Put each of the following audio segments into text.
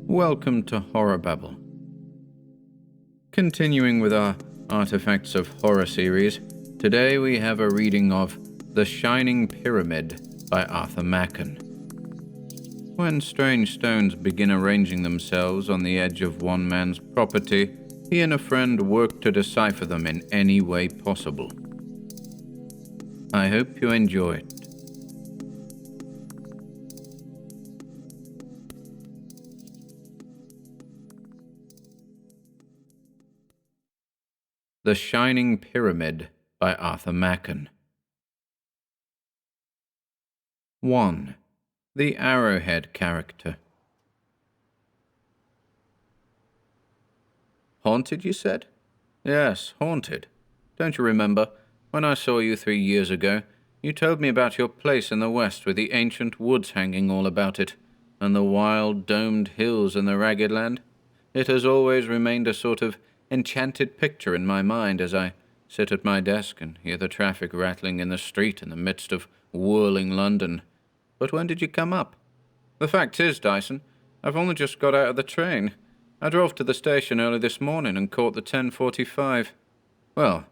Welcome to HorrorBabble. Continuing with our Artifacts of Horror series, today we have a reading of The Shining Pyramid by Arthur Machen. When strange stones begin arranging themselves on the edge of one man's property, he and a friend work to decipher them in any way possible. I hope you enjoy it. The Shining Pyramid by Arthur Machen. 1. The Arrowhead Character. Haunted, you said? Yes, haunted. Don't you remember, when I saw you 3 years ago, you told me about your place in the west with the ancient woods hanging all about it, and the wild domed hills in the ragged land? It has always remained a sort of enchanted picture in my mind as I sit at my desk and hear the traffic rattling in the street in the midst of whirling London. But when did you come up? The fact is, Dyson, I've only just got out of the train. I drove to the station early this morning and caught the 10:45. Well,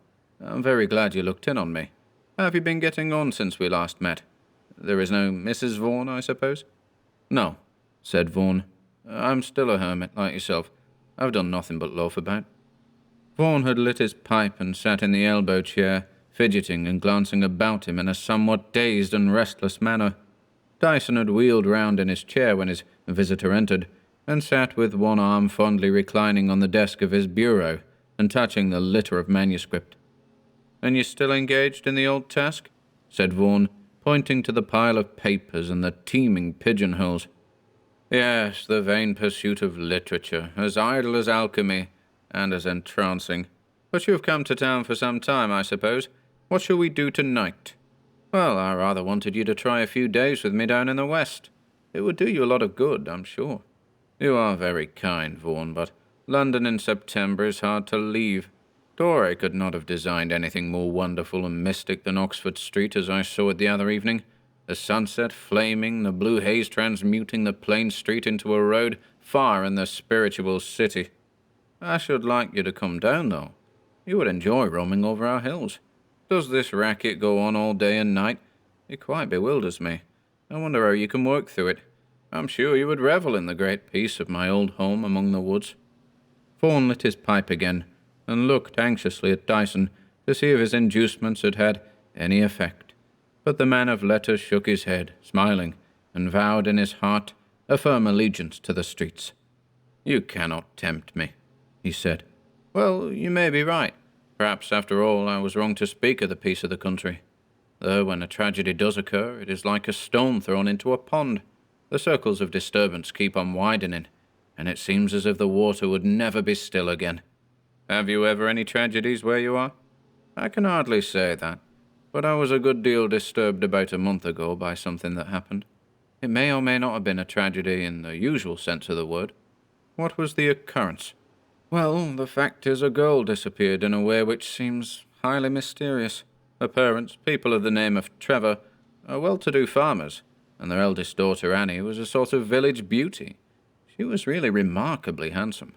I'm very glad you looked in on me. How have you been getting on since we last met? There is no Mrs. Vaughan, I suppose? No, said Vaughan. I'm still a hermit, like yourself. I've done nothing but loaf about. Vaughan had lit his pipe and sat in the elbow chair, fidgeting and glancing about him in a somewhat dazed and restless manner. Dyson had wheeled round in his chair when his visitor entered, and sat with one arm fondly reclining on the desk of his bureau and touching the litter of manuscript. "And you're still engaged in the old task?" said Vaughan, pointing to the pile of papers and the teeming pigeonholes. "Yes, the vain pursuit of literature, as idle as alchemy, and as entrancing. But you've come to town for some time, I suppose. What shall we do tonight?" "Well, I rather wanted you to try a few days with me down in the west. It would do you a lot of good, I'm sure." "You are very kind, Vaughan, but London in September is hard to leave. Dore could not have designed anything more wonderful and mystic than Oxford Street as I saw it the other evening. The sunset flaming, the blue haze transmuting the plain street into a road far in the spiritual city. I should like you to come down, though. You would enjoy roaming over our hills. Does this racket go on all day and night? It quite bewilders me. I wonder how you can work through it. I'm sure you would revel in the great peace of my old home among the woods." Vaughan lit his pipe again, and looked anxiously at Dyson to see if his inducements had had any effect. But the man of letters shook his head, smiling, and vowed in his heart a firm allegiance to the streets. "You cannot tempt me," he said. "Well, you may be right. Perhaps, after all, I was wrong to speak of the peace of the country. Though when a tragedy does occur, it is like a stone thrown into a pond. The circles of disturbance keep on widening, and it seems as if the water would never be still again. Have you ever any tragedies where you are?" "I can hardly say that, but I was a good deal disturbed about a month ago by something that happened. It may or may not have been a tragedy in the usual sense of the word." "What was the occurrence?" "Well, the fact is a girl disappeared in a way which seems highly mysterious. Her parents, people of the name of Trevor, are well-to-do farmers, and their eldest daughter, Annie, was a sort of village beauty. She was really remarkably handsome.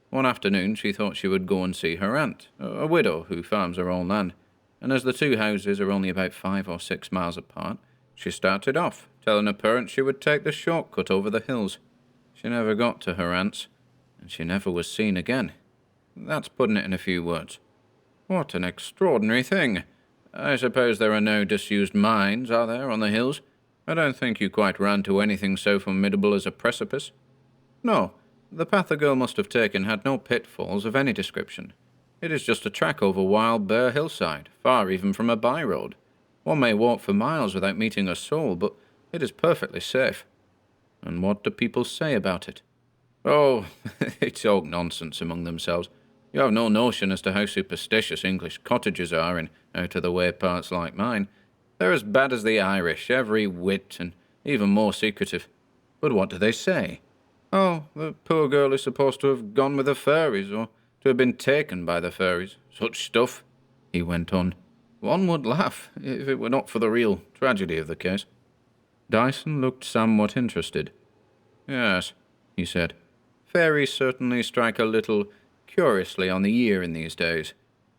One afternoon she thought she would go and see her aunt, a widow who farms her own land, and as the two houses are only about 5 or 6 miles apart, she started off, telling her parents she would take the shortcut over the hills. She never got to her aunt's, and she never was seen again. That's putting it in a few words." "What an extraordinary thing. I suppose there are no disused mines, are there, on the hills? I don't think you quite ran to anything so formidable as a precipice." "No, the path the girl must have taken had no pitfalls of any description. It is just a track over wild, bare hillside, far even from a by-road. One may walk for miles without meeting a soul, but it is perfectly safe." "And what do people say about it?" "Oh, they talk nonsense among themselves. You have no notion as to how superstitious English cottagers are in out-of-the-way parts like mine. They're as bad as the Irish, every whit, and even more secretive." "But what do they say?" "Oh, the poor girl is supposed to have gone with the fairies, or to have been taken by the fairies. Such stuff," he went on. "One would laugh, if it were not for the real tragedy of the case." Dyson looked somewhat interested. "Yes," he said. Fairies certainly strike a little curiously on the ear in these days.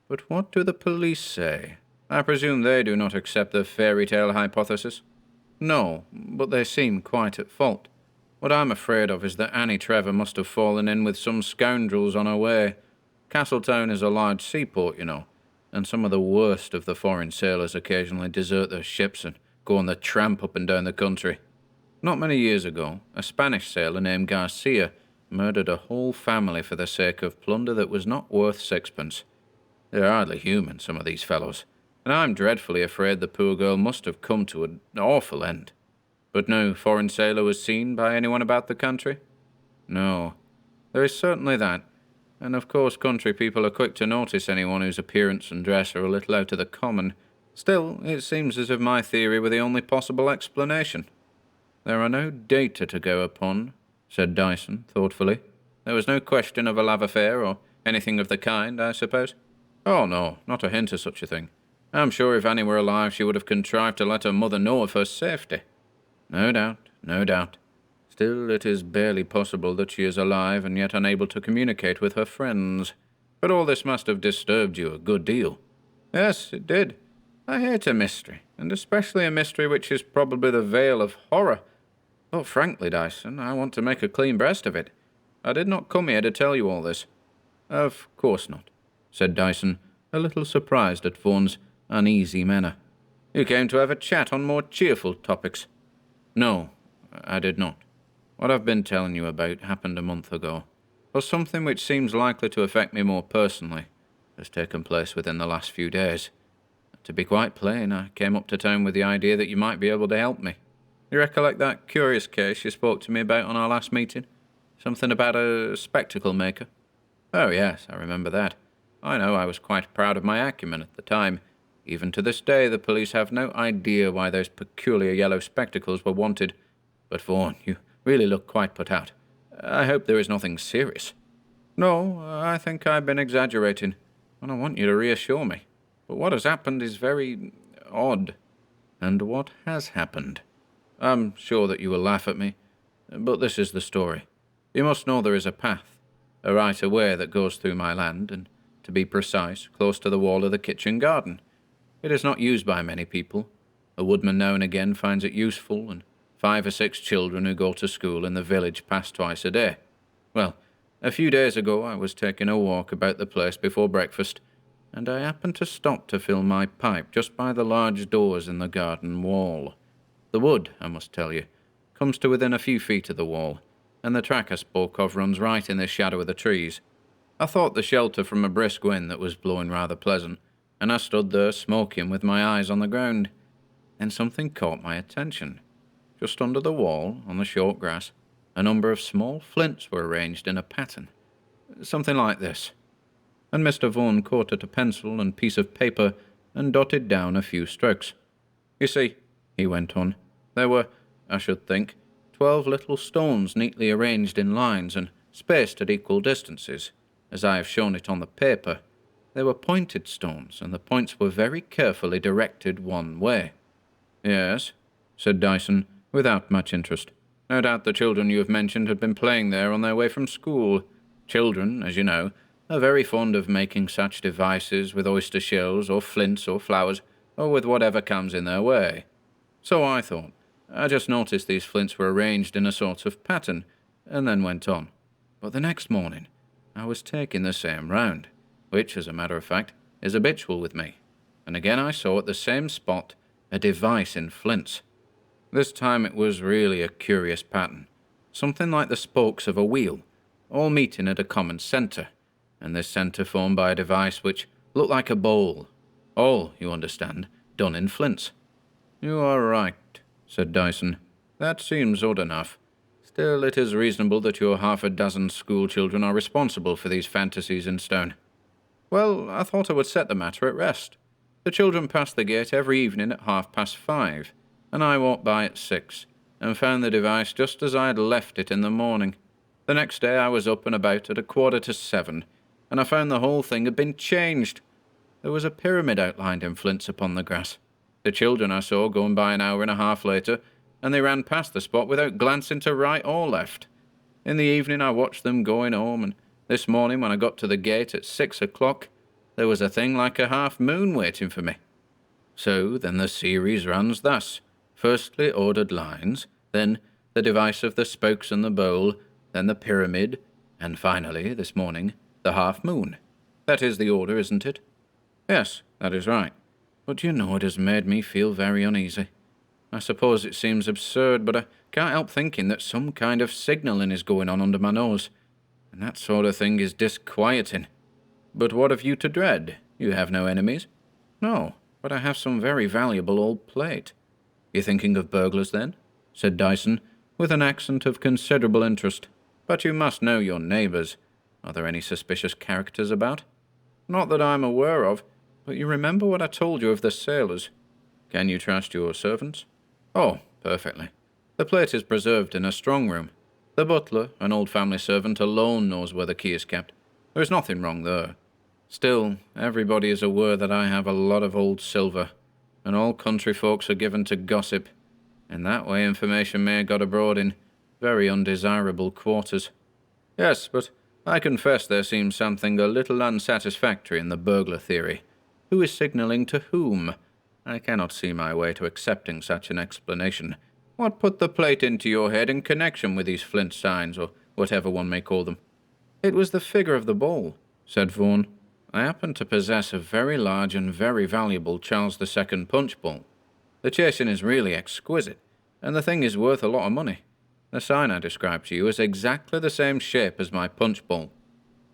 But what do the police say? I presume they do not accept the fairy tale hypothesis? No, but they seem quite at fault. What I'm afraid of is that Annie Trevor must have fallen in with some scoundrels on her way. Castletown is a large seaport, you know, and some of the worst of the foreign sailors occasionally desert their ships and go on the tramp up and down the country. Not many years ago, a Spanish sailor named Garcia murdered a whole family for the sake of plunder that was not worth sixpence. They're hardly human, some of these fellows, and I'm dreadfully afraid the poor girl must have come to an awful end. But no foreign sailor was seen by anyone about the country? No, there is certainly that, and of course country people are quick to notice anyone whose appearance and dress are a little out of the common. Still, it seems as if my theory were the only possible explanation. There are no data to go upon, said Dyson, thoughtfully. There was no question of a love affair or anything of the kind, I suppose? Oh, no, not a hint of such a thing. I'm sure if Annie were alive she would have contrived to let her mother know of her safety. No doubt, no doubt. Still, it is barely possible that she is alive and yet unable to communicate with her friends. But all this must have disturbed you a good deal. Yes, it did. I hate a mystery, and especially a mystery which is probably the veil of horror. But frankly, Dyson, I want to make a clean breast of it. I did not come here to tell you all this. Of course not, said Dyson, a little surprised at Vaughan's uneasy manner. You came to have a chat on more cheerful topics. No, I did not. What I've been telling you about happened a month ago, but something which seems likely to affect me more personally has taken place within the last few days. To be quite plain, I came up to town with the idea that you might be able to help me. You recollect that curious case you spoke to me about on our last meeting? Something about a spectacle maker? Oh, yes, I remember that. I know I was quite proud of my acumen at the time. Even to this day, the police have no idea why those peculiar yellow spectacles were wanted. But Vaughan, you really look quite put out. I hope there is nothing serious. No, I think I've been exaggerating, and I want you to reassure me. But what has happened is very odd. And what has happened? I'm sure that you will laugh at me, but this is the story. You must know there is a path, a right-of-way that goes through my land, and, to be precise, close to the wall of the kitchen garden. It is not used by many people. A woodman now and again finds it useful, and 5 or 6 children who go to school in the village pass twice a day. Well, a few days ago I was taking a walk about the place before breakfast, and I happened to stop to fill my pipe just by the large doors in the garden wall. The wood, I must tell you, comes to within a few feet of the wall, and the track I spoke of runs right in the shadow of the trees. I thought the shelter from a brisk wind that was blowing rather pleasant, and I stood there smoking with my eyes on the ground. Then something caught my attention. Just under the wall, on the short grass, a number of small flints were arranged in a pattern. Something like this. And Mr. Vaughan caught at a pencil and piece of paper and dotted down a few strokes. You see, he went on, there were, I should think, 12 little stones neatly arranged in lines and spaced at equal distances, as I have shown it on the paper. They were pointed stones, and the points were very carefully directed one way. Yes, said Dyson, without much interest. No doubt the children you have mentioned had been playing there on their way from school. Children, as you know, are very fond of making such devices with oyster shells or flints or flowers, or with whatever comes in their way. So I thought. I just noticed these flints were arranged in a sort of pattern, and then went on. But the next morning, I was taking the same round, which, as a matter of fact, is habitual with me, and again I saw at the same spot a device in flints. This time it was really a curious pattern, something like the spokes of a wheel, all meeting at a common centre, and this centre formed by a device which looked like a bowl, all, you understand, done in flints. You are right, said Dyson. That seems odd enough. Still, it is reasonable that your 6 school children are responsible for these fantasies in stone. Well, I thought I would set the matter at rest. The children passed the gate every evening at 5:30, and I walked by at 6, and found the device just as I had left it in the morning. The next day I was up and about at 6:45, and I found the whole thing had been changed. There was a pyramid outlined in flints upon the grass. The children I saw going by an hour and a half later, and they ran past the spot without glancing to right or left. In the evening I watched them going home, and this morning when I got to the gate at 6 o'clock, there was a thing like a half-moon waiting for me. So then the series runs thus. Firstly ordered lines, then the device of the spokes and the bowl, then the pyramid, and finally, this morning, the half-moon. That is the order, isn't it? Yes, that is right. But you know it has made me feel very uneasy. I suppose it seems absurd, but I can't help thinking that some kind of signalling is going on under my nose, and that sort of thing is disquieting. But what have you to dread? You have no enemies? No, but I have some very valuable old plate. You thinking of burglars, then? Said Dyson, with an accent of considerable interest. But you must know your neighbours. Are there any suspicious characters about? Not that I'm aware of, but you remember what I told you of the sailors. Can you trust your servants? Oh, perfectly. The plate is preserved in a strong room. The butler, an old family servant, alone knows where the key is kept. There is nothing wrong there. Still, everybody is aware that I have a lot of old silver, and all country folks are given to gossip. In that way information may have got abroad in very undesirable quarters. Yes, but I confess there seems something a little unsatisfactory in the burglar theory. Who is signalling to whom? I cannot see my way to accepting such an explanation. What put the plate into your head in connection with these flint signs, or whatever one may call them? It was the figure of the bowl, said Vaughan. I happen to possess a very large and very valuable Charles II punch bowl. The chasing is really exquisite, and the thing is worth a lot of money. The sign I described to you is exactly the same shape as my punch bowl.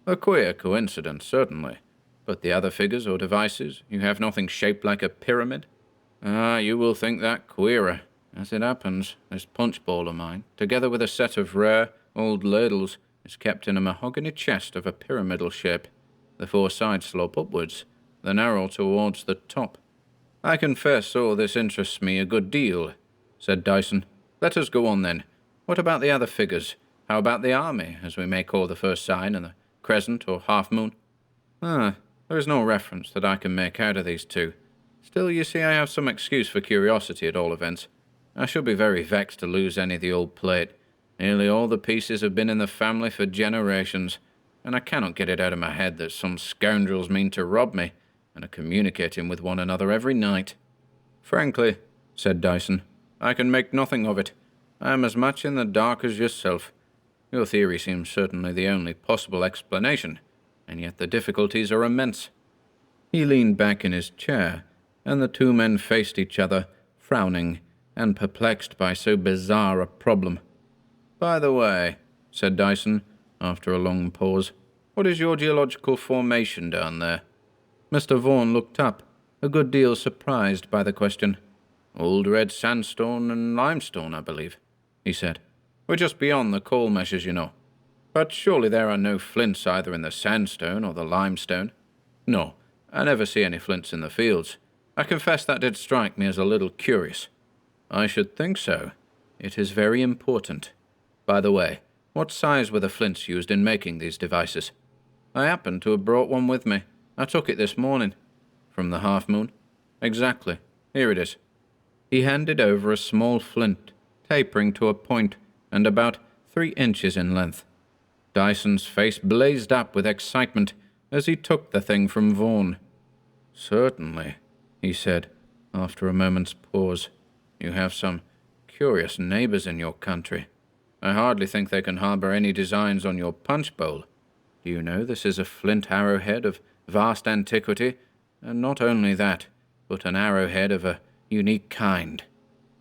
A queer coincidence, certainly. But the other figures or devices, you have nothing shaped like a pyramid? Ah, you will think that queerer. As it happens, this punch bowl of mine, together with a set of rare old ladles, is kept in a mahogany chest of a pyramidal shape. The four sides slope upwards, the narrow towards the top. I confess all this interests me a good deal, said Dyson. Let us go on then. What about the other figures? How about the army, as we may call the first sign, and the crescent or half-moon? There is no reference that I can make out of these two. Still, you see, I have some excuse for curiosity at all events. I should be very vexed to lose any of the old plate. Nearly all the pieces have been in the family for generations, and I cannot get it out of my head that some scoundrels mean to rob me, and are communicating with one another every night. Frankly, said Dyson, I can make nothing of it. I am as much in the dark as yourself. Your theory seems certainly the only possible explanation, and yet the difficulties are immense. He leaned back in his chair, and the two men faced each other, frowning and perplexed by so bizarre a problem. By the way, said Dyson, after a long pause, what is your geological formation down there? Mr. Vaughan looked up, a good deal surprised by the question. Old red sandstone and limestone, I believe, he said. We're just beyond the coal measures, you know. But surely there are no flints either in the sandstone or the limestone. No, I never see any flints in the fields. I confess that did strike me as a little curious. I should think so. It is very important. By the way, what size were the flints used in making these devices? I happen to have brought one with me. I took it this morning. From the half-moon? Exactly. Here it is. He handed over a small flint, tapering to a point, and about 3 inches in length. Dyson's face blazed up with excitement as he took the thing from Vaughan. Certainly, he said, after a moment's pause. You have some curious neighbours in your country. I hardly think they can harbour any designs on your punch bowl. Do you know this is a flint arrowhead of vast antiquity, and not only that, but an arrowhead of a unique kind.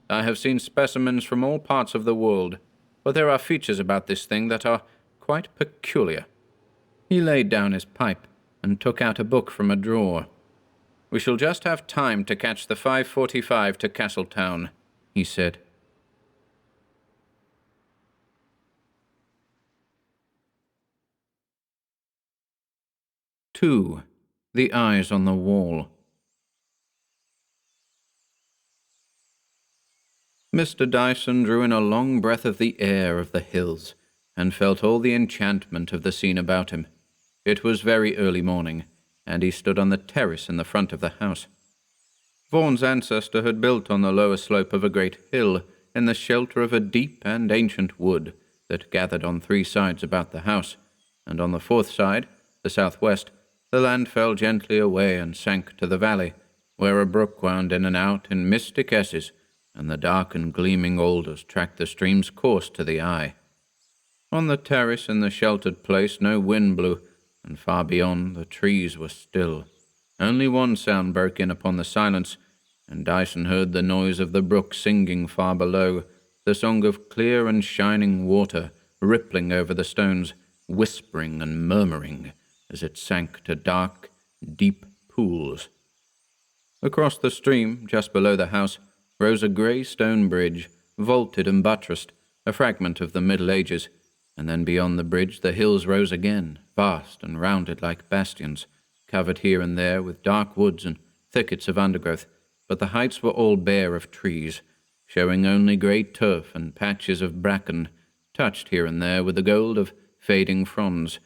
I have seen specimens from all parts of the world, but there are features about this thing that are quite peculiar. He laid down his pipe and took out a book from a drawer. We shall just have time to catch the 5:45 to Castletown, he said. Two. The Eyes on the Wall. Mr. Dyson drew in a long breath of the air of the hills, and felt all the enchantment of the scene about him. It was very early morning, and he stood on the terrace in the front of the house. Vaughan's ancestor had built on the lower slope of a great hill, in the shelter of a deep and ancient wood, that gathered on 3 sides about the house, and on the 4th side, the southwest, the land fell gently away and sank to the valley, where a brook wound in and out in mystic S's, and the dark and gleaming alders tracked the stream's course to the eye. On the terrace in the sheltered place no wind blew, and far beyond the trees were still. Only one sound broke in upon the silence, and Dyson heard the noise of the brook singing far below, the song of clear and shining water rippling over the stones, whispering and murmuring as it sank to dark, deep pools. Across the stream, just below the house, rose a grey stone bridge, vaulted and buttressed, a fragment of the Middle Ages, and then beyond the bridge the hills rose again, vast and rounded like bastions, covered here and there with dark woods and thickets of undergrowth, but the heights were all bare of trees, showing only grey turf and patches of bracken, touched here and there with the gold of fading fronds.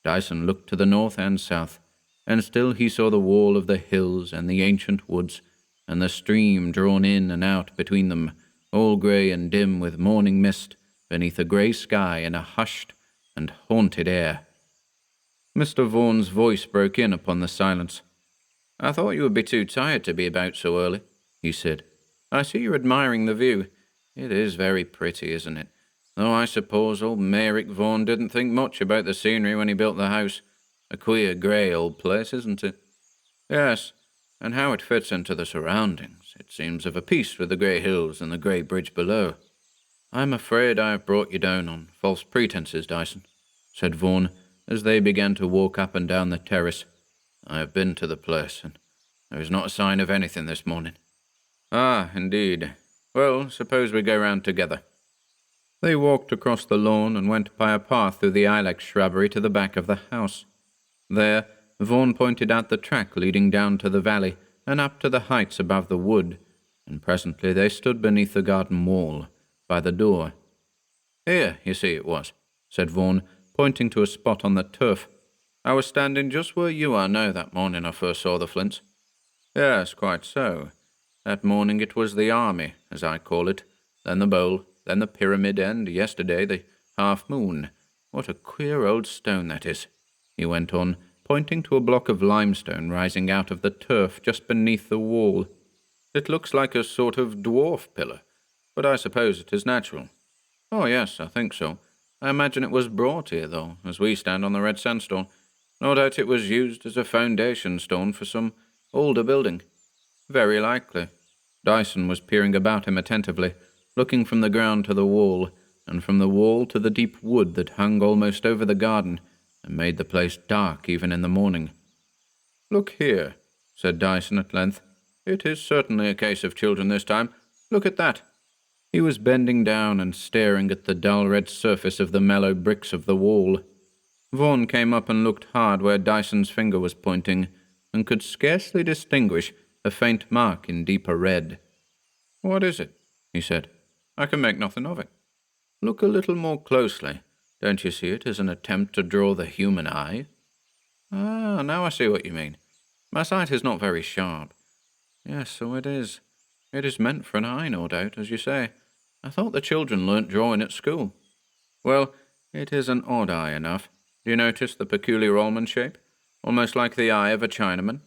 Dyson looked to the north and south, and still he saw the wall of the hills and the ancient woods, and the stream drawn in and out between them, all grey and dim with morning mist, beneath a grey sky in a hushed and haunted air. Mr. Vaughan's voice broke in upon the silence. "I thought you would be too tired to be about so early," he said. "I see you're admiring the view. It is very pretty, isn't it? Though I suppose old Merrick Vaughan didn't think much about the scenery when he built the house. A queer grey old place, isn't it?" "Yes, and how it fits into the surroundings. It seems of a piece with the grey hills and the grey bridge below." "I'm afraid I have brought you down on false pretenses, Dyson," said Vaughan, as they began to walk up and down the terrace. "I have been to the place, and there is not a sign of anything this morning." "Ah, indeed. Well, suppose we go round together." They walked across the lawn and went by a path through the ilex shrubbery to the back of the house. There, Vaughan pointed out the track leading down to the valley and up to the heights above the wood, and presently they stood beneath the garden wall, by the door. "Here, you see it was," said Vaughan, pointing to a spot on the turf. "I was standing just where you are now that morning I first saw the flints." "Yes, quite so. That morning it was the army, as I call it, then the bowl, then the pyramid, and yesterday the half-moon. What a queer old stone that is," he went on, pointing to a block of limestone rising out of the turf just beneath the wall. "It looks like a sort of dwarf pillar, but I suppose it is natural." "Oh, yes, I think so. I imagine it was brought here, though, as we stand on the red sandstone. No doubt it was used as a foundation stone for some older building." "Very likely." Dyson was peering about him attentively, looking from the ground to the wall, and from the wall to the deep wood that hung almost over the garden, and made the place dark even in the morning. "Look here," said Dyson at length. "It is certainly a case of children this time. Look at that." He was bending down and staring at the dull red surface of the mellow bricks of the wall. Vaughan came up and looked hard where Dyson's finger was pointing, and could scarcely distinguish a faint mark in deeper red. "What is it?" he said. "I can make nothing of it." "Look a little more closely. Don't you see it as an attempt to draw the human eye?" "Ah, now I see what you mean. My sight is not very sharp. Yes, so it is. It is meant for an eye, no doubt, as you say. I thought the children learnt drawing at school." "Well, it is an odd eye enough. Do you notice the peculiar almond shape? Almost like the eye of a Chinaman."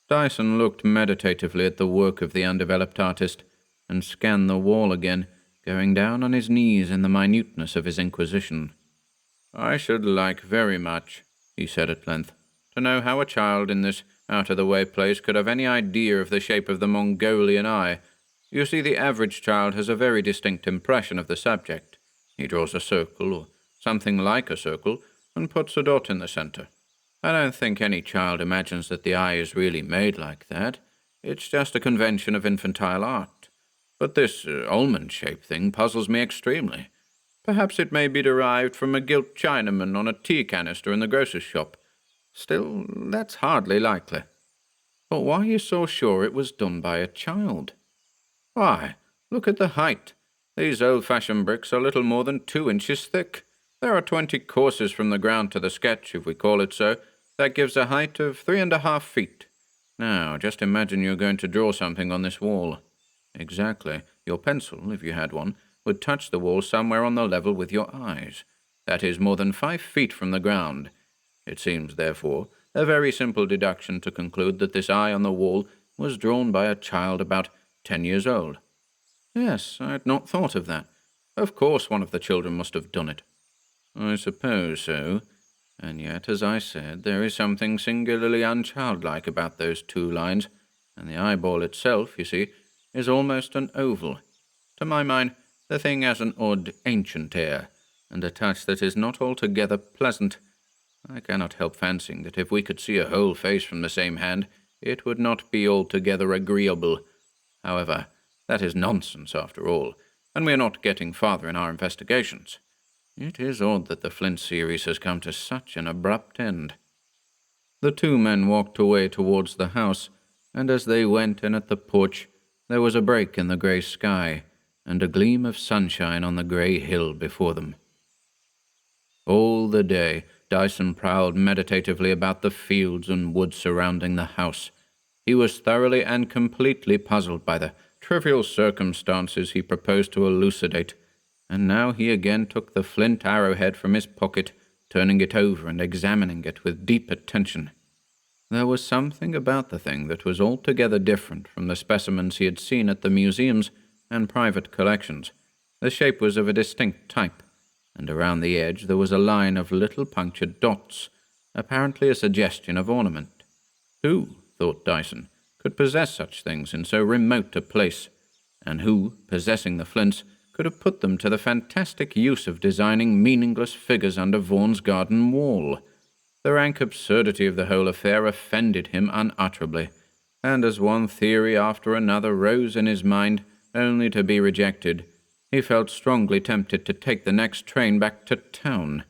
Dyson looked meditatively at the work of the undeveloped artist, and scanned the wall again, going down on his knees in the minuteness of his inquisition. "I should like very much," he said at length, "to know how a child in this out-of-the-way place could have any idea of the shape of the Mongolian eye. You see, the average child has a very distinct impression of the subject. He draws a circle, or something like a circle, and puts a dot in the centre. I don't think any child imagines that the eye is really made like that. It's just a convention of infantile art. But this almond-shaped thing puzzles me extremely. Perhaps it may be derived from a gilt Chinaman on a tea canister in the grocer's shop. Still, that's hardly likely." "But why are you so sure it was done by a child?" "Why, look at the height. These old-fashioned bricks are little more than 2 inches thick. There are 20 courses from the ground to the sketch, if we call it so. That gives a height of 3½ feet. Now, just imagine you're going to draw something on this wall." "Exactly. Your pencil, if you had one, would touch the wall somewhere on the level with your eyes. That is more than 5 feet from the ground. It seems, therefore, a very simple deduction to conclude that this eye on the wall was drawn by a child about 10 years old. Yes, I had not thought of that. Of course one of the children must have done it. I suppose so. And yet, as I said, there is something singularly unchildlike about those 2 lines, and the eyeball itself, you see, is almost an oval. To my mind, the thing has an odd, ancient air, and a touch that is not altogether pleasant. I cannot help fancying that if we could see a whole face from the same hand, it would not be altogether agreeable. However, that is nonsense after all, and we are not getting farther in our investigations. It is odd that the Flint series has come to such an abrupt end. The 2 men walked away towards the house, and as they went in at the porch, there was a break in the grey sky, and a gleam of sunshine on the grey hill before them. All the day, Dyson prowled meditatively about the fields and woods surrounding the house. He was thoroughly and completely puzzled by the trivial circumstances he proposed to elucidate, and now he again took the flint arrowhead from his pocket, turning it over and examining it with deep attention. There was something about the thing that was altogether different from the specimens he had seen at the museums and private collections. The shape was of a distinct type, and around the edge there was a line of little punctured dots, apparently a suggestion of ornament. Who, thought Dyson, could possess such things in so remote a place, and who, possessing the flints, could have put them to the fantastic use of designing meaningless figures under Vaughan's garden wall? The rank absurdity of the whole affair offended him unutterably, and as one theory after another rose in his mind, only to be rejected, he felt strongly tempted to take the next train back to town.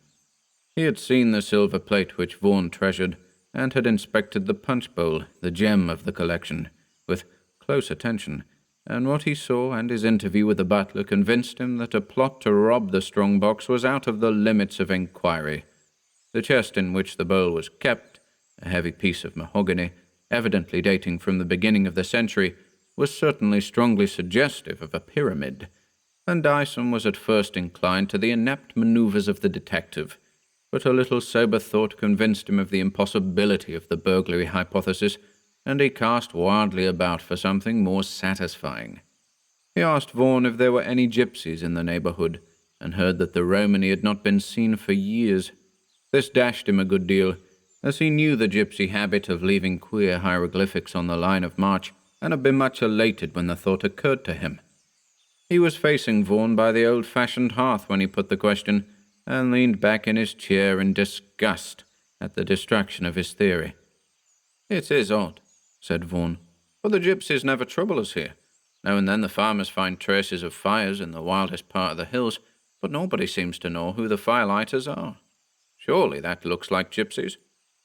He had seen the silver plate which Vaughan treasured, and had inspected the punch bowl, the gem of the collection, with close attention, and what he saw and his interview with the butler convinced him that a plot to rob the strong box was out of the limits of inquiry. The chest in which the bowl was kept, a heavy piece of mahogany, evidently dating from the beginning of the century, was certainly strongly suggestive of a pyramid, and Dyson was at first inclined to the inept manoeuvres of the detective, but a little sober thought convinced him of the impossibility of the burglary hypothesis, and he cast wildly about for something more satisfying. He asked Vaughan if there were any gypsies in the neighbourhood, and heard that the Romany had not been seen for years. This dashed him a good deal, as he knew the gypsy habit of leaving queer hieroglyphics on the line of march, and had been much elated when the thought occurred to him. He was facing Vaughan by the old-fashioned hearth when he put the question, and leaned back in his chair in disgust at the destruction of his theory. "It is odd," said Vaughan, "but the gypsies never trouble us here. Now and then the farmers find traces of fires in the wildest part of the hills, but nobody seems to know who the firelighters are. Surely that looks like gypsies?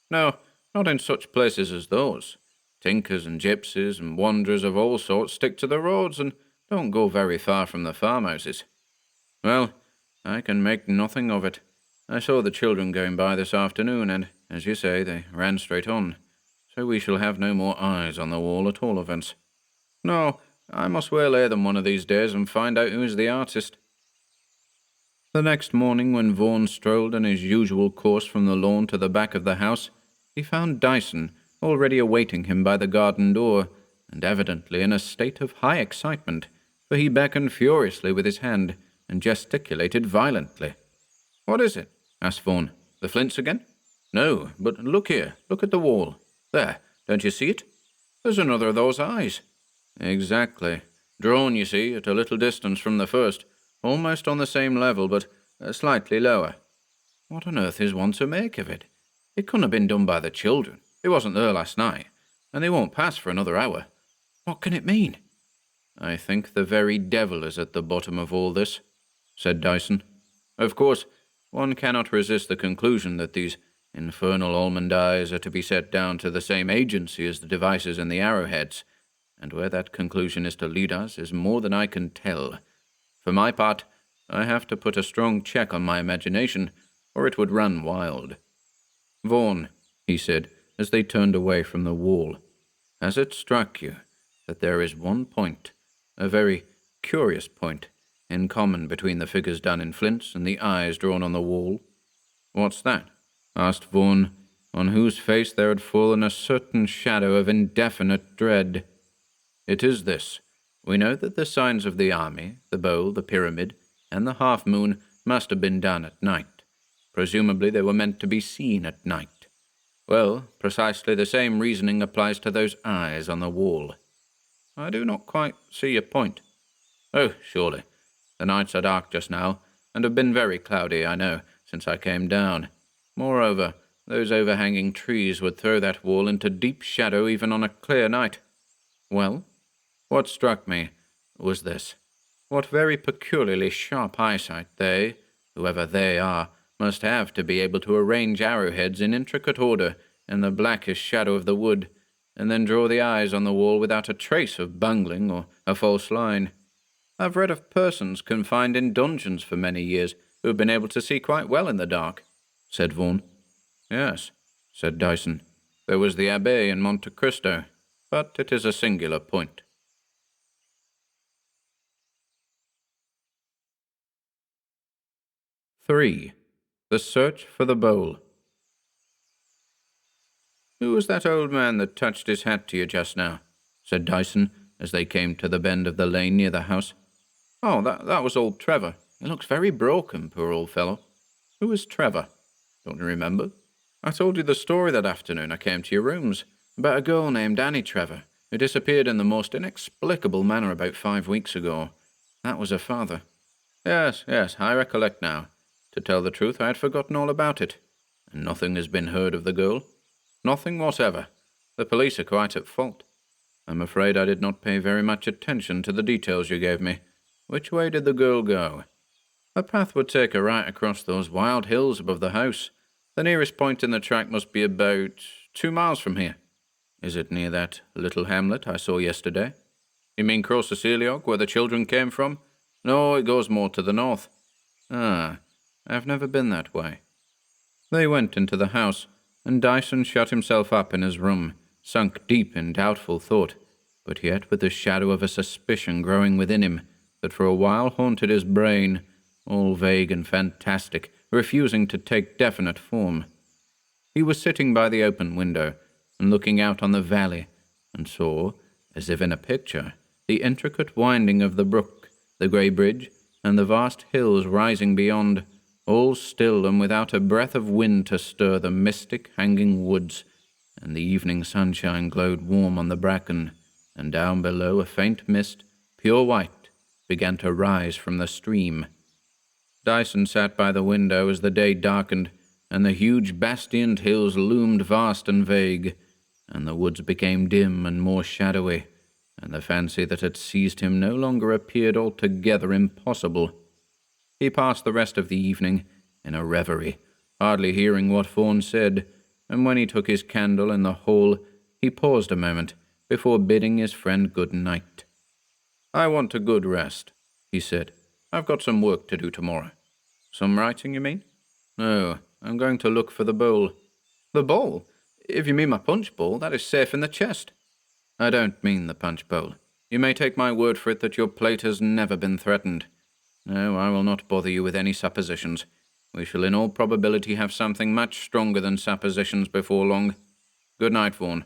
No, not in such places as those. Tinkers and gypsies and wanderers of all sorts stick to the roads and don't go very far from the farmhouses. Well, I can make nothing of it. I saw the children going by this afternoon, and, as you say, they ran straight on. So we shall have no more eyes on the wall at all events. No, I must waylay them one of these days and find out who is the artist." The next morning, when Vaughan strolled in his usual course from the lawn to the back of the house, he found Dyson already awaiting him by the garden door, and evidently in a state of high excitement, for he beckoned furiously with his hand, and gesticulated violently. "What is it?" asked Vaughan. "The flints again?" "No, but look here, look at the wall. There, don't you see it? There's another of those eyes." "Exactly. Drawn, you see, at a little distance from the first, almost on the same level, but slightly lower. What on earth is one to make of it? It couldn't have been done by the children. They wasn't there last night, and they won't pass for another hour. What can it mean?" "I think the very devil is at the bottom of all this," said Dyson. "Of course, one cannot resist the conclusion that these infernal almond eyes are to be set down to the same agency as the devices in the arrowheads, and where that conclusion is to lead us is more than I can tell. For my part, I have to put a strong check on my imagination, or it would run wild. Vaughan," he said, as they turned away from the wall, "has it struck you that there is one point, a very curious point, in common between the figures done in flints and the eyes drawn on the wall. "What's that?" asked Vaughan, on whose face there had fallen a certain shadow of indefinite dread. "It is this. We know that the signs of the army, the bowl, the pyramid, and the half-moon must have been done at night. Presumably they were meant to be seen at night. Well, precisely the same reasoning applies to those eyes on the wall." "I do not quite see your point." "Oh, surely. The nights are dark just now, and have been very cloudy, I know, since I came down. Moreover, those overhanging trees would throw that wall into deep shadow even on a clear night. Well, what struck me was this. What very peculiarly sharp eyesight they, whoever they are, must have to be able to arrange arrowheads in intricate order in the blackest shadow of the wood, and then draw the eyes on the wall without a trace of bungling or a false line. I've read of persons confined in dungeons for many years who have been able to see quite well in the dark," said Vaughan. "Yes," said Dyson. "There was the Abbé in Monte Cristo, but it is a singular point." "3. The Search for the Bowl." "Who was that old man that touched his hat to you just now?" said Dyson, as they came to the bend of the lane near the house. "Oh, that was old Trevor. He looks very broken, poor old fellow." "Who is Trevor?" "Don't you remember? I told you the story that afternoon I came to your rooms, about a girl named Annie Trevor, who disappeared in the most inexplicable manner about 5 weeks ago. That was her father." Yes, I recollect now. To tell the truth, I had forgotten all about it. And nothing has been heard of the girl?" "Nothing whatever. The police are quite at fault. I'm afraid I did not pay very much attention to the details you gave me. Which way did the girl go?" "A path would take her right across those wild hills above the house. The nearest point in the track must be about 2 miles from here." "Is it near that little hamlet I saw yesterday?" "You mean Cross Ceciliog, where the children came from?" "No, it goes more to the north." "Ah, I've never been that way." They went into the house, and Dyson shut himself up in his room, sunk deep in doubtful thought, but yet with the shadow of a suspicion growing within him that for a while haunted his brain, all vague and fantastic, refusing to take definite form. He was sitting by the open window and looking out on the valley, and saw, as if in a picture, the intricate winding of the brook, the grey bridge, and the vast hills rising beyond, all still and without a breath of wind to stir the mystic hanging woods, and the evening sunshine glowed warm on the bracken, and down below a faint mist, pure white, began to rise from the stream. Dyson sat by the window as the day darkened, and the huge bastioned hills loomed vast and vague, and the woods became dim and more shadowy, and the fancy that had seized him no longer appeared altogether impossible. He passed the rest of the evening in a reverie, hardly hearing what Vaughan said, and when he took his candle in the hall, he paused a moment before bidding his friend good night. "I want a good rest," he said. "I've got some work to do tomorrow." "Some writing, you mean?" "No, I'm going to look for the bowl." "The bowl? If you mean my punch bowl, that is safe in the chest." "I don't mean the punch bowl. You may take my word for it that your plate has never been threatened. No, I will not bother you with any suppositions. We shall in all probability have something much stronger than suppositions before long. Good night, Vaughan."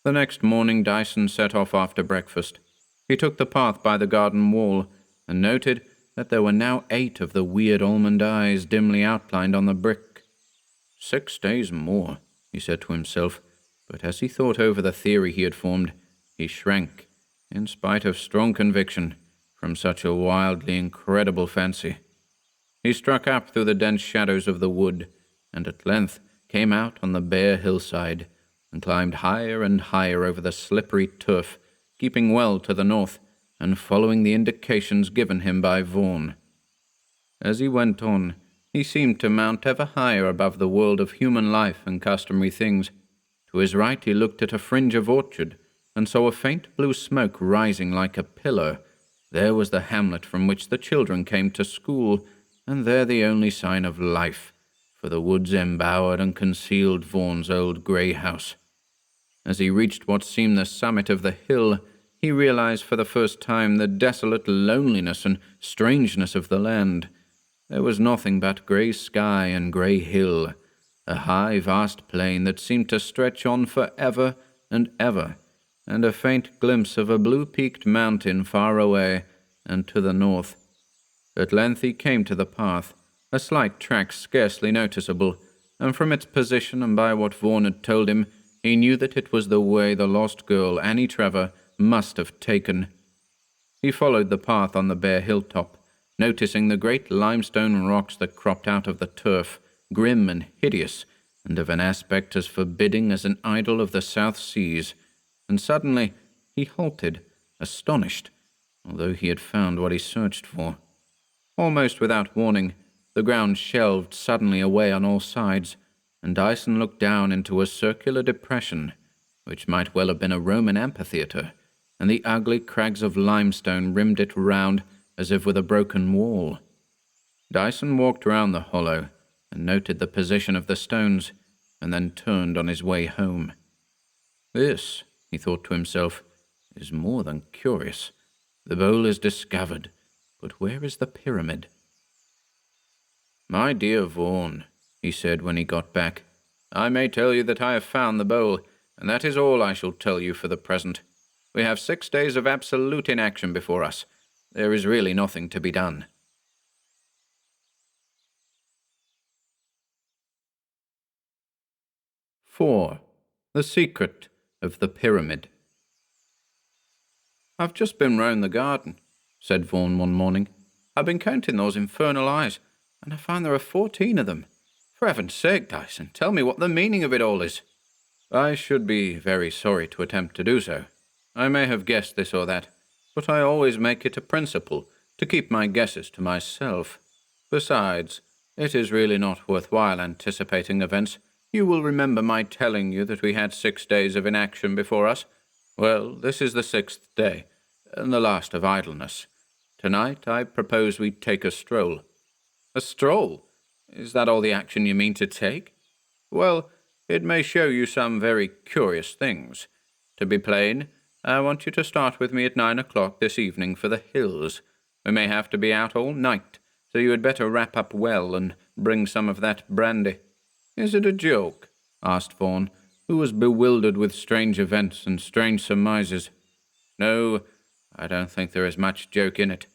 The next morning Dyson set off after breakfast. He took the path by the garden wall, and noted that there were now 8 of the weird almond eyes dimly outlined on the brick. 6 days more, he said to himself, but as he thought over the theory he had formed, he shrank, in spite of strong conviction, from such a wildly incredible fancy. He struck up through the dense shadows of the wood, and at length came out on the bare hillside, and climbed higher and higher over the slippery turf, keeping well to the north, and following the indications given him by Vaughan. As he went on, he seemed to mount ever higher above the world of human life and customary things. To his right he looked at a fringe of orchard, and saw a faint blue smoke rising like a pillar. There was the hamlet from which the children came to school, and there the only sign of life, for the woods embowered and concealed Vaughan's old grey house. As he reached what seemed the summit of the hill, he realized for the first time the desolate loneliness and strangeness of the land. There was nothing but grey sky and grey hill, a high, vast plain that seemed to stretch on for ever and ever, and a faint glimpse of a blue-peaked mountain far away and to the north. At length he came to the path, a slight track scarcely noticeable, and from its position and by what Vaughan had told him, he knew that it was the way the lost girl, Annie Trevor, must have taken. He followed the path on the bare hilltop, noticing the great limestone rocks that cropped out of the turf, grim and hideous, and of an aspect as forbidding as an idol of the South Seas, and suddenly he halted, astonished, although he had found what he searched for. Almost without warning, the ground shelved suddenly away on all sides, and Dyson looked down into a circular depression, which might well have been a Roman amphitheatre, and the ugly crags of limestone rimmed it round as if with a broken wall. Dyson walked round the hollow and noted the position of the stones, and then turned on his way home. This, he thought to himself, is more than curious. The bowl is discovered, but where is the pyramid? "My dear Vaughan," he said when he got back, "I may tell you that I have found the bowl, and that is all I shall tell you for the present. We have 6 days of absolute inaction before us. There is really nothing to be done." "4. The Secret of the Pyramid." "I've just been round the garden," said Vaughan one morning. "I've been counting those infernal eyes, and I find there are 14 of them. For heaven's sake, Dyson, tell me what the meaning of it all is." "I should be very sorry to attempt to do so. I may have guessed this or that, but I always make it a principle to keep my guesses to myself. Besides, it is really not worthwhile anticipating events. You will remember my telling you that we had 6 days of inaction before us. Well, this is the 6th day, and the last of idleness. Tonight I propose we take a stroll." "A stroll? Is that all the action you mean to take?" "Well, it may show you some very curious things. To be plain, I want you to start with me at 9 o'clock this evening for the hills. We may have to be out all night, so you had better wrap up well and bring some of that brandy." "Is it a joke?" asked Vaughan, who was bewildered with strange events and strange surmises. "No, I don't think there is much joke in it.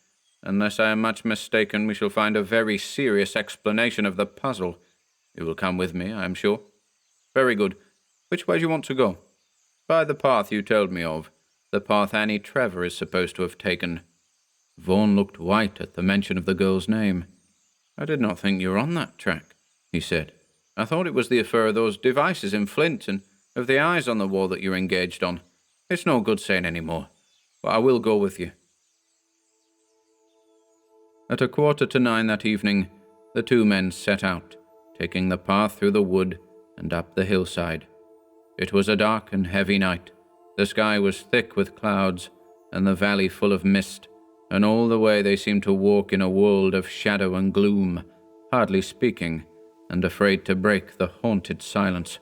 Unless I am much mistaken, we shall find a very serious explanation of the puzzle. You will come with me, I am sure." "Very good. Which way do you want to go?" "By the path you told me of, the path Annie Trevor is supposed to have taken." Vaughan looked white at the mention of the girl's name. "I did not think you were on that track," he said. "I thought it was the affair of those devices in flint and of the eyes on the wall that you're engaged on. It's no good saying any more, but I will go with you." At 8:45 that evening, the two men set out, taking the path through the wood and up the hillside. It was a dark and heavy night. The sky was thick with clouds, and the valley full of mist, and all the way they seemed to walk in a world of shadow and gloom, hardly speaking, and afraid to break the haunted silence.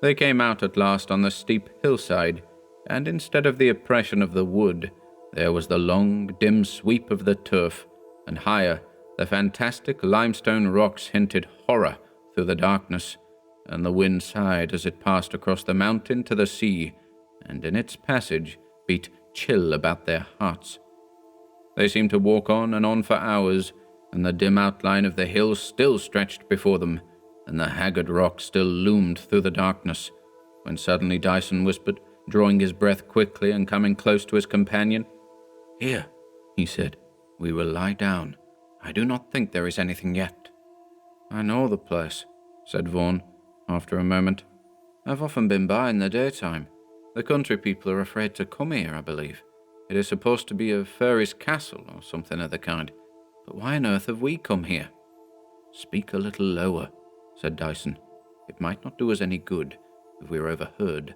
They came out at last on the steep hillside, and instead of the oppression of the wood, there was the long, dim sweep of the turf, and higher, the fantastic limestone rocks hinted horror through the darkness, and the wind sighed as it passed across the mountain to the sea, and in its passage beat chill about their hearts. They seemed to walk on and on for hours, and the dim outline of the hill still stretched before them, and the haggard rock still loomed through the darkness, when suddenly Dyson whispered, drawing his breath quickly and coming close to his companion. "Here," he said, "we will lie down. I do not think there is anything yet." "I know the place," said Vaughan, after a moment. "I've often been by in the daytime. The country people are afraid to come here, I believe. It is supposed to be a fairy's castle or something of the kind. But why on earth have we come here?" "Speak a little lower," said Dyson. "It might not do us any good if we were overheard."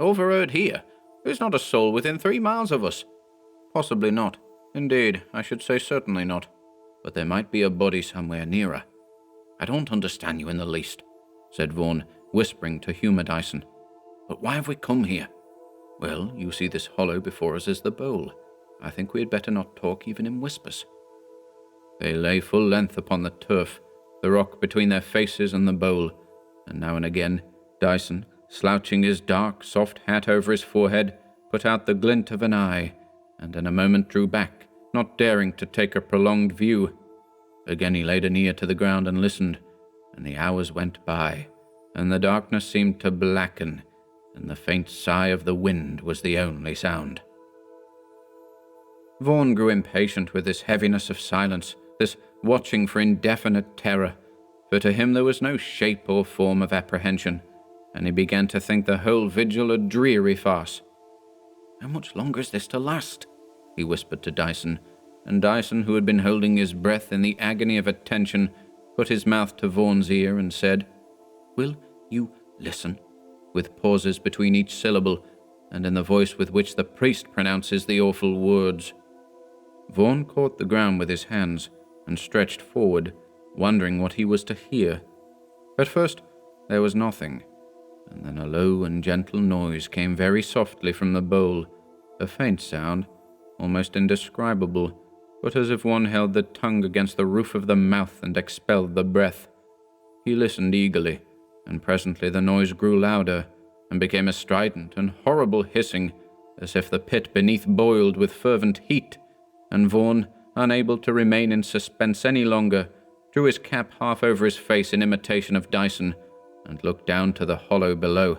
"Overheard here? There's not a soul within 3 miles of us." "Possibly not. Indeed, I should say certainly not. But there might be a body somewhere nearer." "I don't understand you in the least," said Vaughan, whispering to humour Dyson. "But why have we come here?" Well, you see this hollow before us is the bowl. I think we had better not talk even in whispers." They lay full length upon the turf, the rock between their faces and the bowl, and now and again Dyson, slouching his dark, soft hat over his forehead, put out the glint of an eye, and in a moment drew back, not daring to take a prolonged view. Again he laid an ear to the ground and listened, and the hours went by, and the darkness seemed to blacken, and the faint sigh of the wind was the only sound. Vaughan grew impatient with this heaviness of silence, this watching for indefinite terror, for to him there was no shape or form of apprehension, and he began to think the whole vigil a dreary farce. "How much longer is this to last?" he whispered to Dyson, and Dyson, who had been holding his breath in the agony of attention, put his mouth to Vaughan's ear and said, "Will you listen?" with pauses between each syllable, and in the voice with which the priest pronounces the awful words. Vaughan caught the ground with his hands and stretched forward, wondering what he was to hear. At first there was nothing, and then a low and gentle noise came very softly from the bowl, a faint sound, almost indescribable, but as if one held the tongue against the roof of the mouth and expelled the breath. He listened eagerly, and presently the noise grew louder, and became a strident and horrible hissing, as if the pit beneath boiled with fervent heat, and Vaughan, unable to remain in suspense any longer, drew his cap half over his face in imitation of Dyson, and looked down to the hollow below.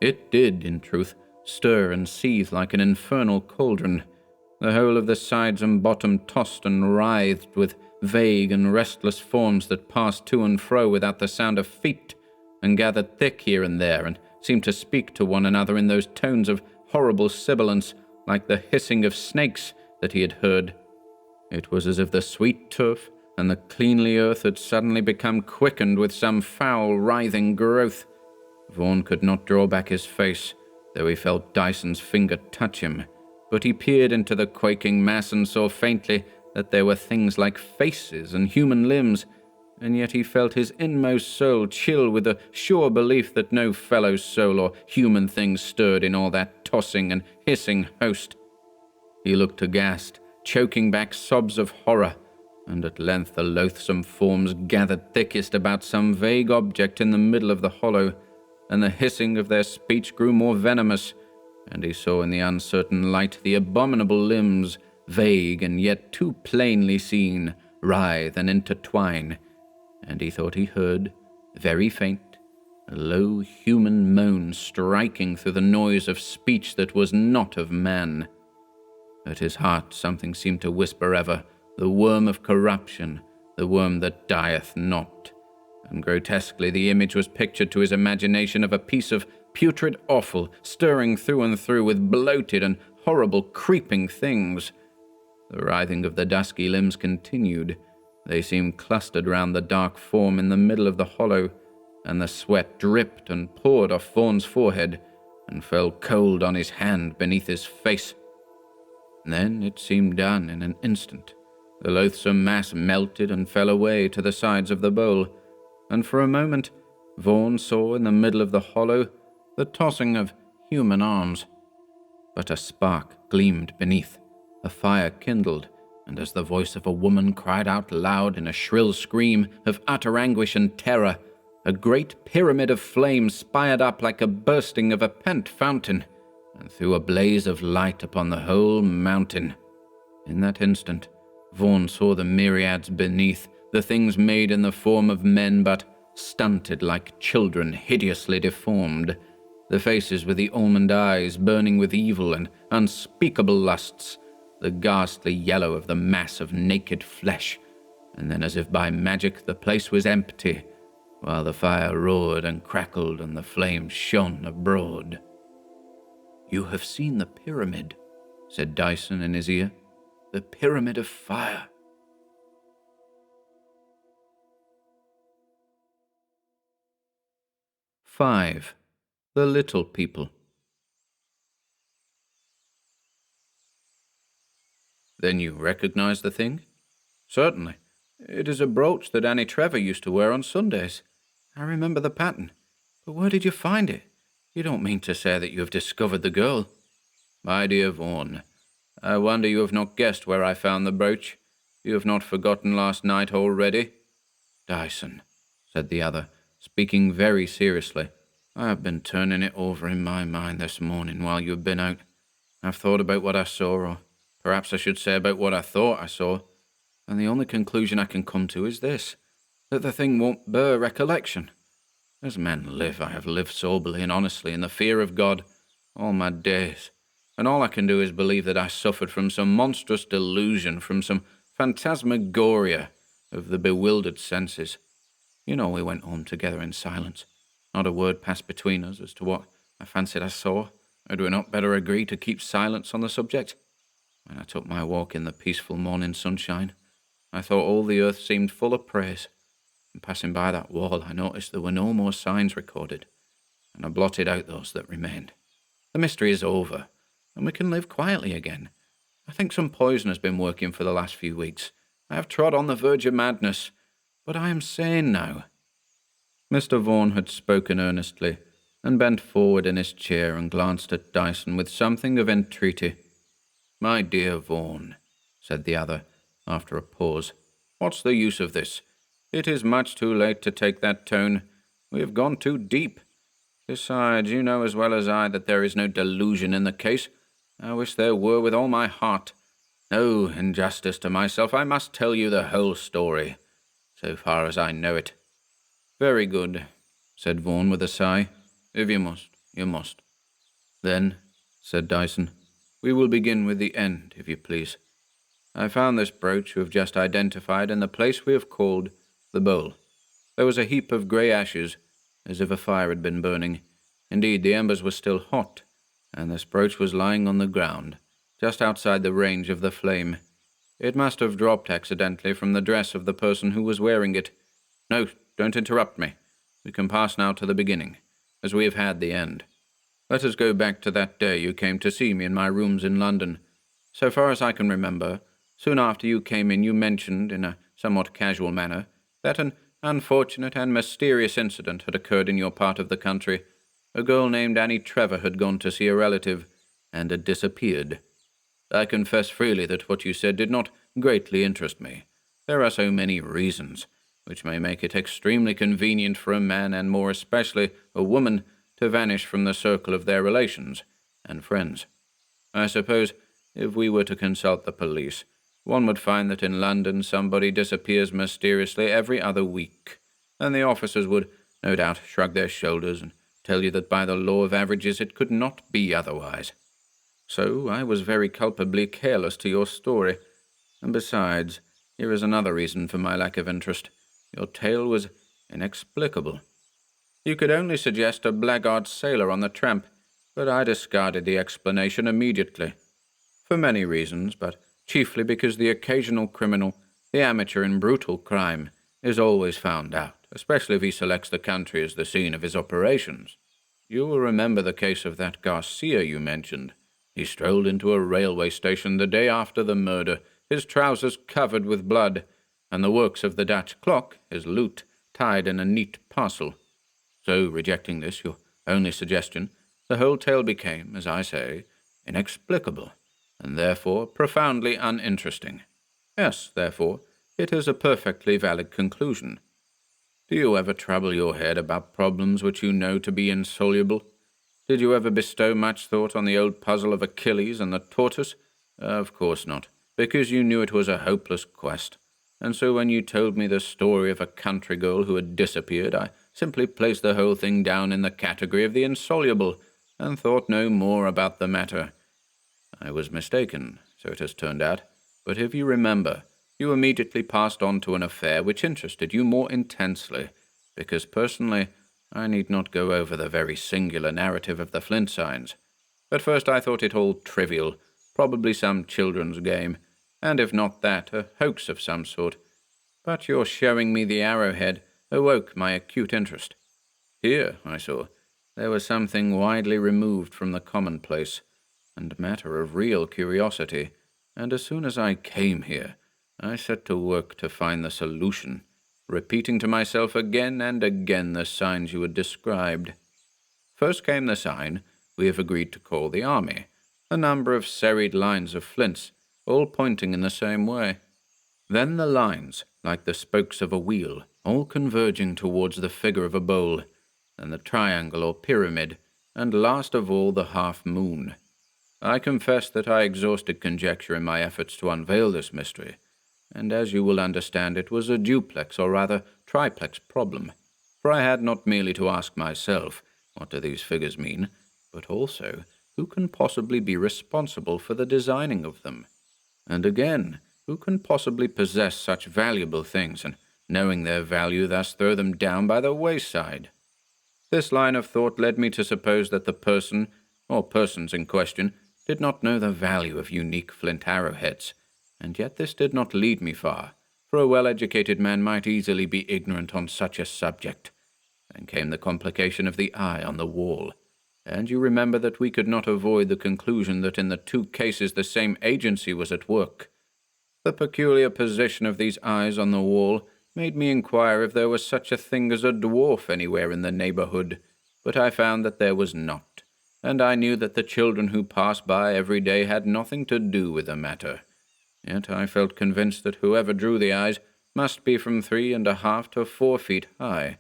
It did, in truth, stir and seethe like an infernal cauldron. The whole of the sides and bottom tossed and writhed with vague and restless forms that passed to and fro without the sound of feet, and gathered thick here and there, and seemed to speak to one another in those tones of horrible sibilance, like the hissing of snakes, that he had heard. It was as if the sweet turf and the cleanly earth had suddenly become quickened with some foul, writhing growth. Vaughan could not draw back his face, though he felt Dyson's finger touch him, but he peered into the quaking mass and saw faintly that there were things like faces and human limbs, and yet he felt his inmost soul chill with the sure belief that no fellow soul or human thing stirred in all that tossing and hissing host. He looked aghast, choking back sobs of horror, and at length the loathsome forms gathered thickest about some vague object in the middle of the hollow, and the hissing of their speech grew more venomous, and he saw in the uncertain light the abominable limbs, vague and yet too plainly seen, writhe and intertwine, and he thought he heard, very faint, a low human moan striking through the noise of speech that was not of man. At his heart something seemed to whisper ever, the worm of corruption, the worm that dieth not, and grotesquely the image was pictured to his imagination of a piece of putrid offal stirring through and through with bloated and horrible creeping things. The writhing of the dusky limbs continued. They seemed clustered round the dark form in the middle of the hollow, and the sweat dripped and poured off Vaughan's forehead, and fell cold on his hand beneath his face. Then it seemed done in an instant. The loathsome mass melted and fell away to the sides of the bowl, and for a moment Vaughan saw in the middle of the hollow the tossing of human arms. But a spark gleamed beneath, a fire kindled, and as the voice of a woman cried out loud in a shrill scream of utter anguish and terror, a great pyramid of flame spired up like a bursting of a pent fountain, and threw a blaze of light upon the whole mountain. In that instant, Vaughan saw the myriads beneath, the things made in the form of men but stunted like children, hideously deformed, the faces with the almond eyes burning with evil and unspeakable lusts, the ghastly yellow of the mass of naked flesh, and then as if by magic the place was empty, while the fire roared and crackled and the flames shone abroad. "You have seen the pyramid," said Dyson in his ear. "The pyramid of fire." 5. The Little People. "Then you recognize the thing?" "Certainly. It is a brooch that Annie Trevor used to wear on Sundays. I remember the pattern. But where did you find it? You don't mean to say that you have discovered the girl? My dear Vaughan, I wonder you have not guessed where I found the brooch. You have not forgotten last night already? Dyson, said the other, speaking very seriously, I have been turning it over in my mind this morning while you have been out. I've thought about what I saw, or perhaps I should say about what I thought I saw, and the only conclusion I can come to is this, that the thing won't bear recollection. As men live, I have lived soberly and honestly in the fear of God all my days, and all I can do is believe that I suffered from some monstrous delusion, from some phantasmagoria of the bewildered senses. You know, we went home together in silence. Not a word passed between us as to what I fancied I saw. Had we not better agree to keep silence on the subject? When I took my walk in the peaceful morning sunshine, I thought all the earth seemed full of praise. And passing by that wall, I noticed there were no more signs recorded, and I blotted out those that remained. The mystery is over, and we can live quietly again. I think some poison has been working for the last few weeks. I have trod on the verge of madness, but I am sane now. Mr. Vaughan had spoken earnestly, and bent forward in his chair and glanced at Dyson with something of entreaty. My dear Vaughan, said the other, after a pause, what's the use of this? It is much too late to take that tone. We have gone too deep. Besides, you know as well as I that there is no delusion in the case. I wish there were with all my heart. No, in justice to myself, I must tell you the whole story, so far as I know it. Very good, said Vaughan with a sigh. If you must, you must. Then, said Dyson, we will begin with the end, if you please. I found this brooch you have just identified in the place we have called the bowl. There was a heap of grey ashes, as if a fire had been burning. Indeed, the embers were still hot, and this brooch was lying on the ground, just outside the range of the flame. It must have dropped accidentally from the dress of the person who was wearing it. No, don't interrupt me. We can pass now to the beginning, as we have had the end. Let us go back to that day you came to see me in my rooms in London. So far as I can remember, soon after you came in you mentioned, in a somewhat casual manner, that an unfortunate and mysterious incident had occurred in your part of the country. A girl named Annie Trevor had gone to see a relative, and had disappeared. I confess freely that what you said did not greatly interest me. There are so many reasons which may make it extremely convenient for a man, and more especially a woman, to vanish from the circle of their relations and friends. I suppose, if we were to consult the police, one would find that in London somebody disappears mysteriously every other week, and the officers would, no doubt, shrug their shoulders and tell you that by the law of averages it could not be otherwise. So I was very culpably careless to your story, and besides, here is another reason for my lack of interest. Your tale was inexplicable. You could only suggest a blackguard sailor on the tramp, but I discarded the explanation immediately. For many reasons, but chiefly because the occasional criminal, the amateur in brutal crime, is always found out, especially if he selects the country as the scene of his operations. You will remember the case of that Garcia you mentioned. He strolled into a railway station the day after the murder, his trousers covered with blood, and the works of the Dutch clock, his lute, tied in a neat parcel. So, rejecting this, your only suggestion, the whole tale became, as I say, inexplicable, and therefore profoundly uninteresting. Yes, therefore, it is a perfectly valid conclusion. Do you ever trouble your head about problems which you know to be insoluble? Did you ever bestow much thought on the old puzzle of Achilles and the tortoise? Of course not, because you knew it was a hopeless quest. And so when you told me the story of a country girl who had disappeared, I simply placed the whole thing down in the category of the insoluble, and thought no more about the matter. I was mistaken, so it has turned out, but if you remember, you immediately passed on to an affair which interested you more intensely, because personally I need not go over the very singular narrative of the flint signs. At first I thought it all trivial, probably some children's game, and if not that, a hoax of some sort. But your showing me the arrowhead awoke my acute interest. Here, I saw, there was something widely removed from the commonplace, and matter of real curiosity, and as soon as I came here, I set to work to find the solution, repeating to myself again and again the signs you had described. First came the sign we have agreed to call the army, a number of serried lines of flints, all pointing in the same way. Then the lines, like the spokes of a wheel, all converging towards the figure of a bowl, then the triangle or pyramid, and last of all the half-moon. I confess that I exhausted conjecture in my efforts to unveil this mystery, and as you will understand, it was a duplex, or rather triplex problem, for I had not merely to ask myself, what do these figures mean, but also, who can possibly be responsible for the designing of them? And again, who can possibly possess such valuable things, and, knowing their value, thus throw them down by the wayside? This line of thought led me to suppose that the person, or persons in question, did not know the value of unique flint arrowheads, and yet this did not lead me far, for a well-educated man might easily be ignorant on such a subject. Then came the complication of the eye on the wall, and you remember that we could not avoid the conclusion that in the two cases the same agency was at work. The peculiar position of these eyes on the wall made me inquire if there was such a thing as a dwarf anywhere in the neighborhood, but I found that there was not, and I knew that the children who passed by every day had nothing to do with the matter. Yet I felt convinced that whoever drew the eyes must be from 3½ to 4 feet high,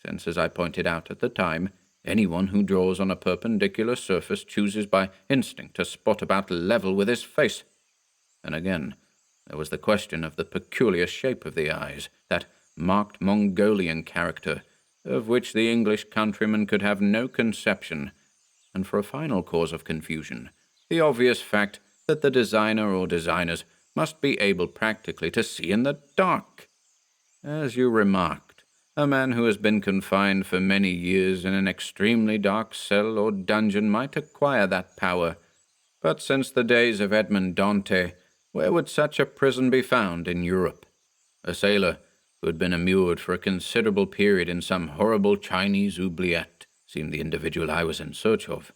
since, as I pointed out at the time, anyone who draws on a perpendicular surface chooses by instinct to spot about level with his face. And again, there was the question of the peculiar shape of the eyes, that marked Mongolian character, of which the English countryman could have no conception, and for a final cause of confusion, the obvious fact that the designer or designers must be able practically to see in the dark. As you remarked, a man who has been confined for many years in an extremely dark cell or dungeon might acquire that power, but since the days of Edmond Dante, where would such a prison be found in Europe? A sailor who had been immured for a considerable period in some horrible Chinese oubliette seemed the individual I was in search of,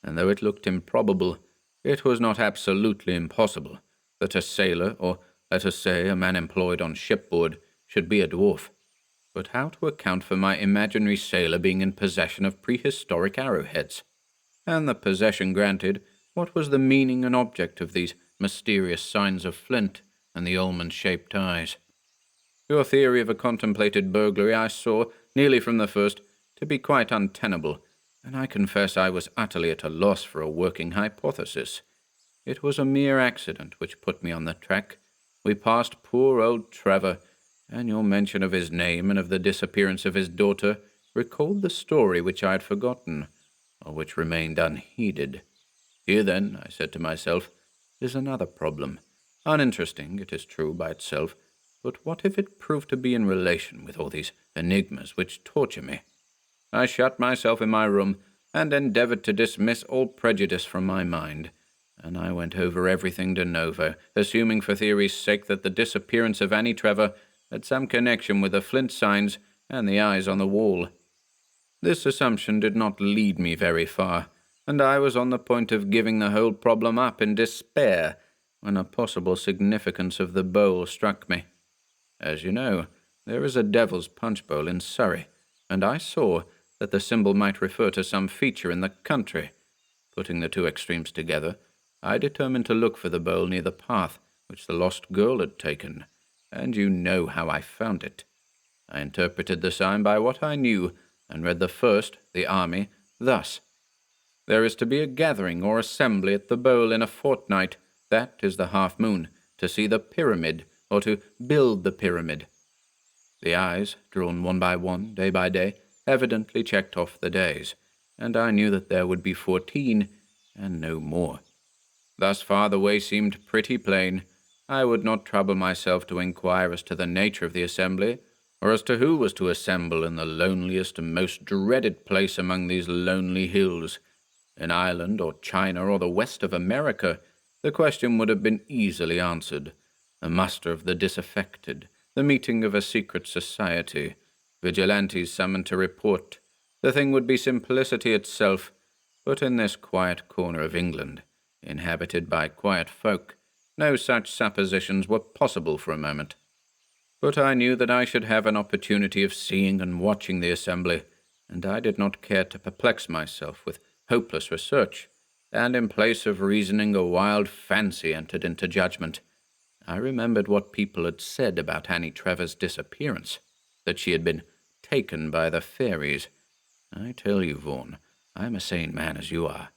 and though it looked improbable, it was not absolutely impossible that a sailor, or let us say a man employed on shipboard, should be a dwarf. But how to account for my imaginary sailor being in possession of prehistoric arrowheads? And the possession granted, what was the meaning and object of these mysterious signs of flint and the almond-shaped eyes? Your theory of a contemplated burglary I saw, nearly from the first, to be quite untenable, and I confess I was utterly at a loss for a working hypothesis. It was a mere accident which put me on the track. We passed poor old Trevor, and your mention of his name and of the disappearance of his daughter recalled the story which I had forgotten, or which remained unheeded. Here, then, I said to myself, is another problem. Uninteresting, it is true, by itself, but what if it proved to be in relation with all these enigmas which torture me? I shut myself in my room and endeavored to dismiss all prejudice from my mind, and I went over everything de novo, assuming for theory's sake that the disappearance of Annie Trevor had some connection with the flint signs and the eyes on the wall. This assumption did not lead me very far, and I was on the point of giving the whole problem up in despair when a possible significance of the bowl struck me. As you know, there is a devil's punch bowl in Surrey, and I saw that the symbol might refer to some feature in the country. Putting the two extremes together, I determined to look for the bowl near the path which the lost girl had taken, and you know how I found it. I interpreted the sign by what I knew, and read the first, the army, thus: "There is to be a gathering or assembly at the bowl in a fortnight, that is the half-moon, to see the pyramid, or to build the pyramid." The eyes, drawn one by one, day by day, evidently checked off the days, and I knew that there would be 14, and no more. Thus far the way seemed pretty plain. I would not trouble myself to inquire as to the nature of the assembly, or as to who was to assemble in the loneliest and most dreaded place among these lonely hills. In Ireland, or China, or the west of America, the question would have been easily answered. A muster of the disaffected, the meeting of a secret society, vigilantes summoned to report. The thing would be simplicity itself, but in this quiet corner of England, inhabited by quiet folk, no such suppositions were possible for a moment. But I knew that I should have an opportunity of seeing and watching the assembly, and I did not care to perplex myself with hopeless research, and in place of reasoning a wild fancy entered into judgment. I remembered what people had said about Annie Trevor's disappearance, that she had been taken by the fairies. I tell you, Vaughan, I am a sane man as you are.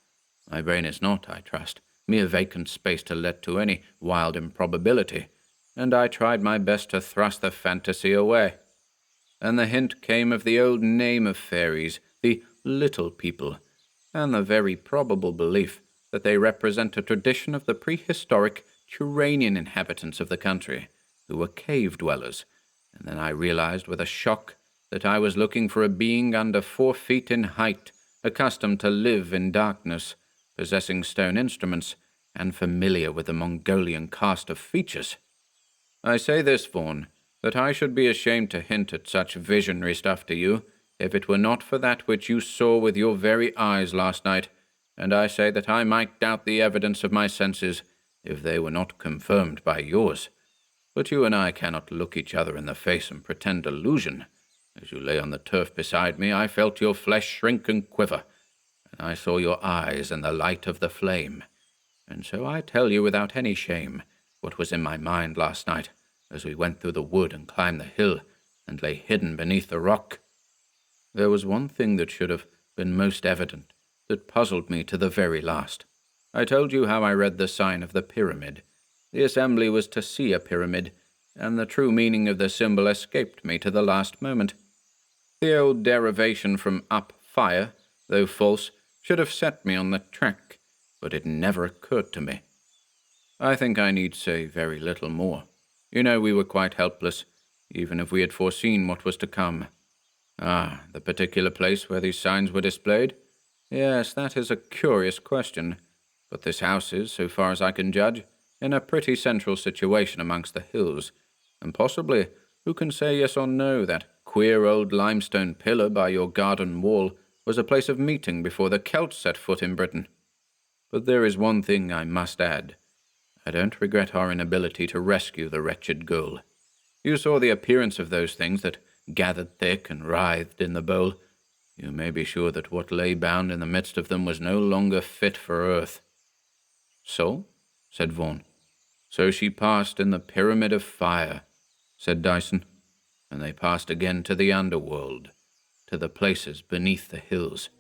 My brain is not, I trust, mere vacant space to let to any wild improbability, and I tried my best to thrust the fantasy away. And the hint came of the old name of fairies, the little people, and the very probable belief that they represent a tradition of the prehistoric Turanian inhabitants of the country, who were cave dwellers, and then I realized with a shock that I was looking for a being under 4 feet in height, accustomed to live in darkness, possessing stone instruments, and familiar with the Mongolian cast of features. I say this, Vaughan, that I should be ashamed to hint at such visionary stuff to you, if it were not for that which you saw with your very eyes last night, and I say that I might doubt the evidence of my senses, if they were not confirmed by yours. But you and I cannot look each other in the face and pretend delusion. As you lay on the turf beside me, I felt your flesh shrink and quiver, and I saw your eyes in the light of the flame. And so I tell you without any shame what was in my mind last night, as we went through the wood and climbed the hill, and lay hidden beneath the rock. There was one thing that should have been most evident, that puzzled me to the very last. I told you how I read the sign of the pyramid. The assembly was to see a pyramid, and the true meaning of the symbol escaped me to the last moment. The old derivation from up fire, though false, should have set me on the track, but it never occurred to me. I think I need say very little more. You know, we were quite helpless, even if we had foreseen what was to come. Ah, the particular place where these signs were displayed? Yes, that is a curious question, but this house is, so far as I can judge, in a pretty central situation amongst the hills, and possibly, who can say yes or no, that queer old limestone pillar by your garden wall was a place of meeting before the Celts set foot in Britain. But there is one thing I must add. I don't regret our inability to rescue the wretched girl. You saw the appearance of those things that gathered thick and writhed in the bowl. You may be sure that what lay bound in the midst of them was no longer fit for earth. So? Said Vaughan. So she passed in the pyramid of fire, said Dyson, and they passed again to the underworld, to the places beneath the hills.